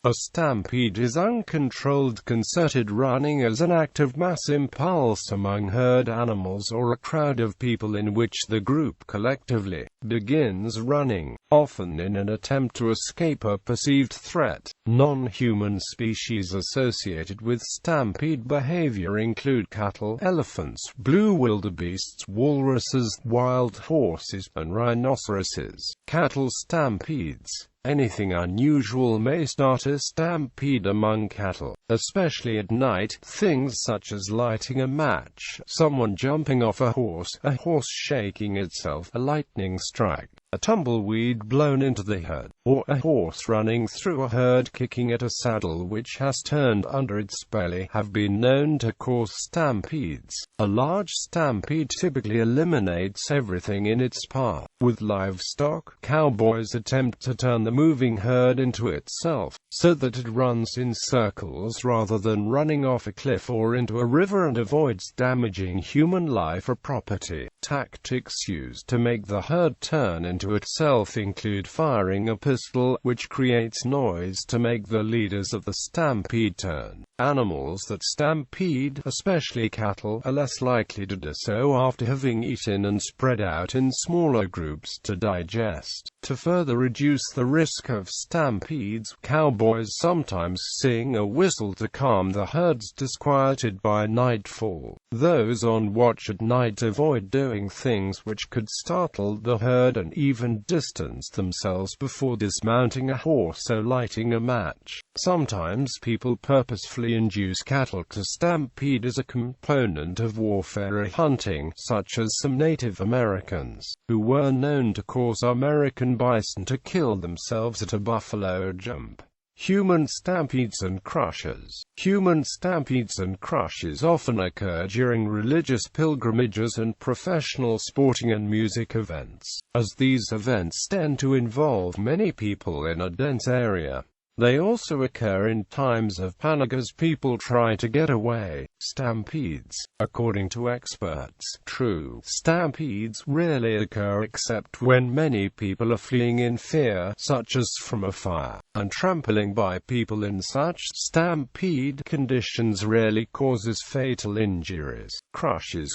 A stampede is uncontrolled concerted running as an act of mass impulse among herd animals or a crowd of people in which the group collectively begins running, often in an attempt to escape a perceived threat. Non-human species associated with stampede behavior include cattle, elephants, blue wildebeests, walruses, wild horses, and rhinoceroses. Cattle stampedes. Anything unusual may start a stampede among cattle, especially at night. Things such as lighting a match, someone jumping off a horse shaking itself, a lightning strike, a tumbleweed blown into the herd, or a horse running through a herd kicking at a saddle which has turned under its belly have been known to cause stampedes. A large stampede typically eliminates everything in its path. With livestock, cowboys attempt to turn the moving herd into itself, so that it runs in circles rather than running off a cliff or into a river and avoids damaging human life or property. Tactics used to make the herd turn into itself include firing a pistol, which creates noise to make the leaders of the stampede turn. Animals that stampede, especially cattle, are less likely to do so after having eaten and spread out in smaller groups to digest. To further reduce the risk of stampedes, cowboys sometimes sing a whistle to calm the herds disquieted by nightfall. Those on watch at night avoid doing things which could startle the herd and even distance themselves before dismounting a horse or lighting a match. Sometimes people purposefully induce cattle to stampede as a component of warfare or hunting, such as some Native Americans, who were known to cause American bison to kill themselves at a buffalo jump. Human stampedes and crushes. Human stampedes and crushes often occur during religious pilgrimages and professional sporting and music events. As these events tend to involve many people in a dense area, they also occur in times of panic as people try to get away. Stampedes. According to experts, true stampedes rarely occur except when many people are fleeing in fear, such as from a fire, and trampling by people in such stampede conditions rarely causes fatal injuries. Crushes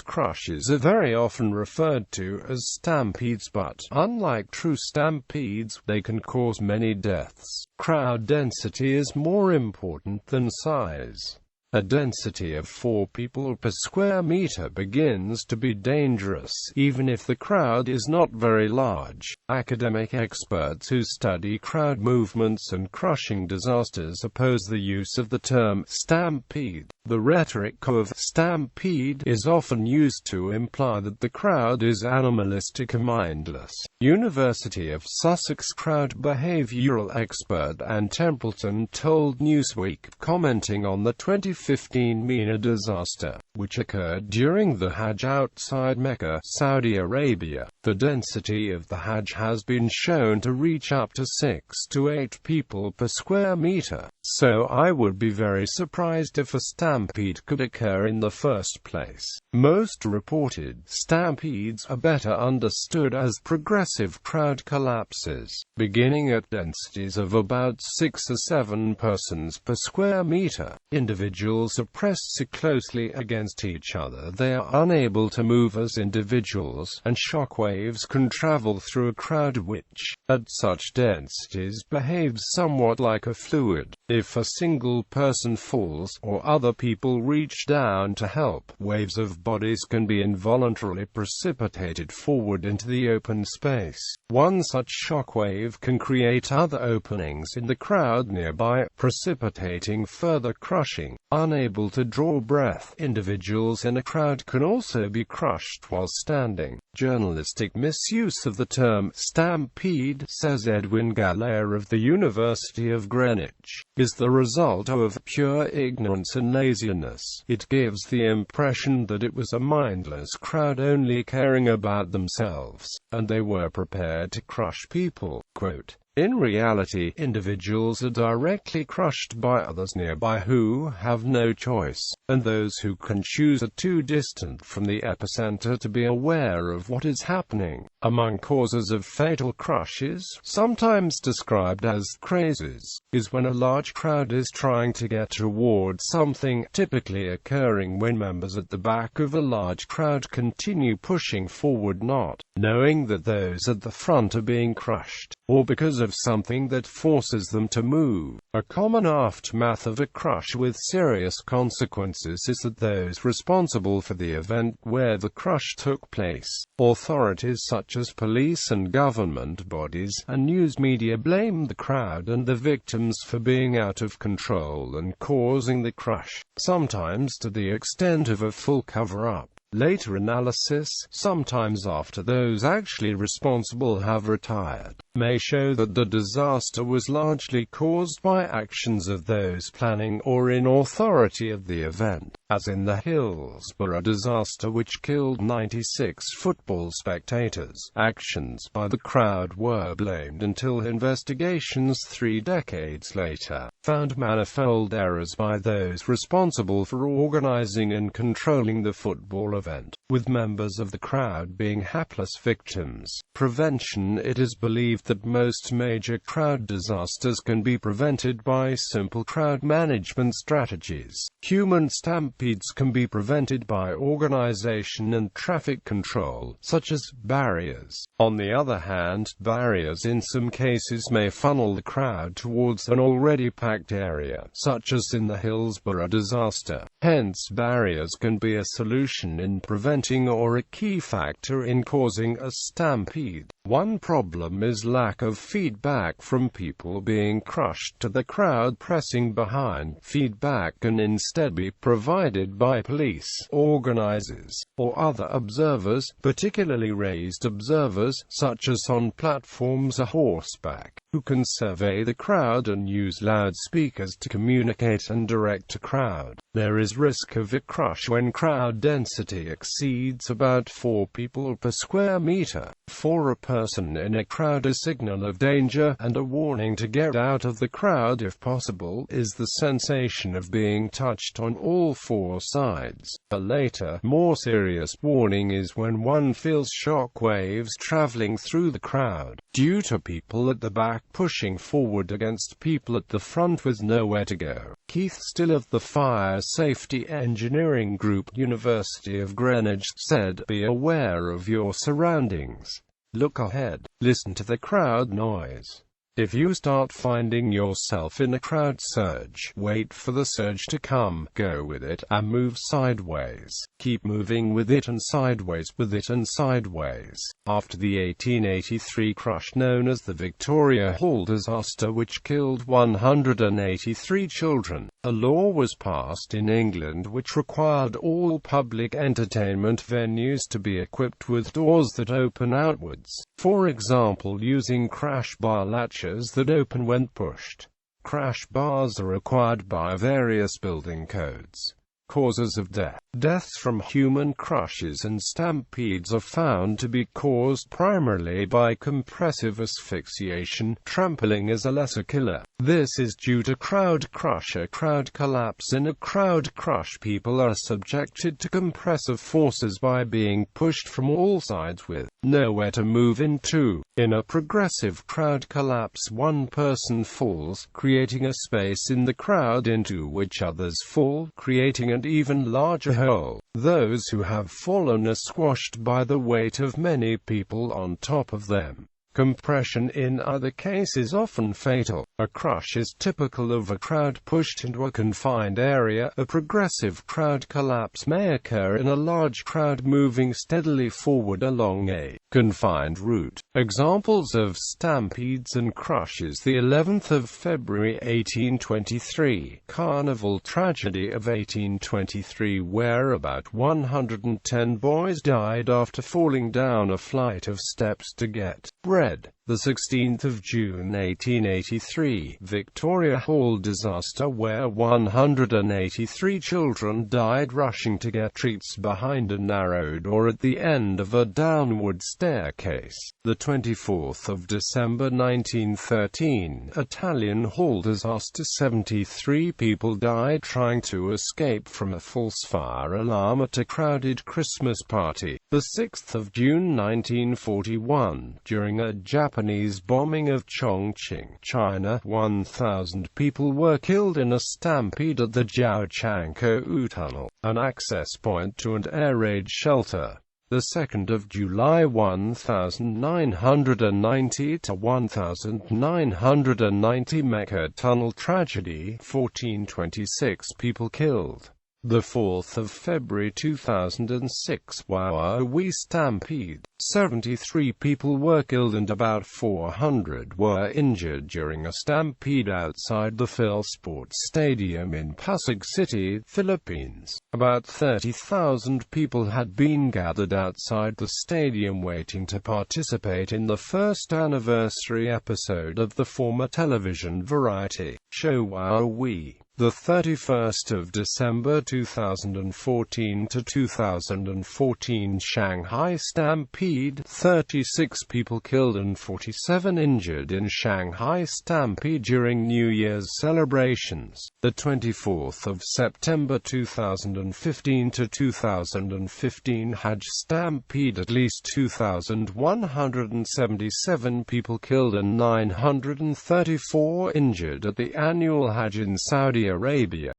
are very often referred to as stampedes, but, unlike true stampedes, they can cause many deaths. Crowd density is more important than size. A density of 4 people per square meter begins to be dangerous, even if the crowd is not very large. Academic experts who study crowd movements and crushing disasters oppose the use of the term stampede. The rhetoric of stampede is often used to imply that the crowd is animalistic or mindless. University of Sussex crowd behavioral expert Anne Templeton told Newsweek, commenting on the 2015 Mina disaster, which occurred during the Hajj outside Mecca, Saudi Arabia, the density of the Hajj has been shown to reach up to 6 to 8 people per square meter. So I would be very surprised if a stampede could occur in the first place. Most reported stampedes are better understood as progressive crowd collapses, beginning at densities of about 6 or 7 persons per square meter. Individuals are pressed so closely against each other they are unable to move as individuals, and shockwaves can travel through a crowd which, at such densities, behaves somewhat like a fluid. If a single person falls, or other people reach down to help, waves of bodies can be involuntarily precipitated forward into the open space. One such shockwave can create other openings in the crowd nearby, precipitating further crushing. Unable to draw breath, individuals in a crowd can also be crushed while standing. Journalistic misuse of the term stampede, says Edwin Galea of the University of Greenwich, is the result of pure ignorance and laziness. It gives the impression that it was a mindless crowd only caring about themselves, and they were prepared to crush people. Quote, In reality, individuals are directly crushed by others nearby who have no choice, and those who can choose are too distant from the epicenter to be aware of what is happening. Among causes of fatal crushes, sometimes described as crazes, is when a large crowd is trying to get toward something, typically occurring when members at the back of a large crowd continue pushing forward not knowing that those at the front are being crushed, or because of something that forces them to move. A common aftermath of a crush with serious consequences is that those responsible for the event where the crush took place, authorities such as police and government bodies and news media, blame the crowd and the victims for being out of control and causing the crush, sometimes to the extent of a full cover-up. Later analysis, sometimes after those actually responsible have retired, may show that the disaster was largely caused by actions of those planning or in authority of the event, as in the Hillsborough disaster which killed 96 football spectators. Actions by the crowd were blamed until investigations 3 decades later found manifold errors by those responsible for organizing and controlling the football event, with members of the crowd being hapless victims. Prevention. It is believed that most major crowd disasters can be prevented by simple crowd management strategies. Human stampedes can be prevented by organization and traffic control, such as barriers. On the other hand, barriers in some cases may funnel the crowd towards an already packed area, such as in the Hillsborough disaster. Hence, barriers can be a solution in preventing or a key factor in causing a stampede. One problem is lack of feedback from people being crushed to the crowd pressing behind. Feedback can instead be provided by police, organizers, or other observers, particularly raised observers, such as on platforms or horseback, who can survey the crowd and use loudspeakers to communicate and direct a crowd. There is risk of a crush when crowd density exceeds about 4 people per square meter. For a person in a crowd, a signal of danger and a warning to get out of the crowd if possible is the sensation of being touched on all 4 sides. A later, more serious warning is when one feels shock waves traveling through the crowd, due to people at the back pushing forward against people at the front with nowhere to go. Keith Still of the Fire Safety Engineering Group, University of Greenwich, said, "Be aware of your surroundings. Look ahead. Listen to the crowd noise. If you start finding yourself in a crowd surge, wait for the surge to come, go with it, and move sideways. Keep moving with it and sideways with it and sideways." After the 1883 crush known as the Victoria Hall disaster, which killed 183 children, a law was passed in England which required all public entertainment venues to be equipped with doors that open outwards, for example using crash bar latches that open when pushed. Crash bars are required by various building codes. Causes of death. Deaths from human crushes and stampedes are found to be caused primarily by compressive asphyxiation. Trampling is a lesser killer. This is due to crowd crush. A crowd collapse. In a crowd crush, people are subjected to compressive forces by being pushed from all sides with nowhere to move into. In a progressive crowd collapse, one person falls, creating a space in the crowd into which others fall, creating an even larger hole. Those who have fallen are squashed by the weight of many people on top of them. Compression in other cases often fatal. A crush is typical of a crowd pushed into a confined area. A progressive crowd collapse may occur in a large crowd moving steadily forward along a confined route. Examples of stampedes and crushes. The 11th of February 1823, Carnival tragedy of 1823, where about 110 boys died after falling down a flight of steps to get bread. The 16th of June 1883, Victoria Hall disaster where 183 children died rushing to get treats behind a narrow door at the end of a downward staircase. The 24th of December 1913, Italian Hall disaster 73 people died trying to escape from a false fire alarm at a crowded Christmas party. The 6th of June 1941, during a Japanese bombing of Chongqing, China, 1,000 people were killed in a stampede at the Jiaochangkou Tunnel, an access point to an air raid shelter. The 2nd of July 1990 to 1990 Mecca Tunnel tragedy, 1426 people killed. The 4th of February 2006, Wawa Stampede, 73 people were killed and about 400 were injured during a stampede outside the Phil Sports Stadium in Pasig City, Philippines. About 30,000 people had been gathered outside the stadium waiting to participate in the first anniversary episode of the former television variety show Wawa. The 31st of December 2014 to 2014 Shanghai Stampede, 36 people killed and 47 injured in Shanghai Stampede during New Year's celebrations. The 24th of September 2015 to 2015 Hajj Stampede, at least 2,177 people killed and 934 injured at the annual Hajj in Saudi Arabia.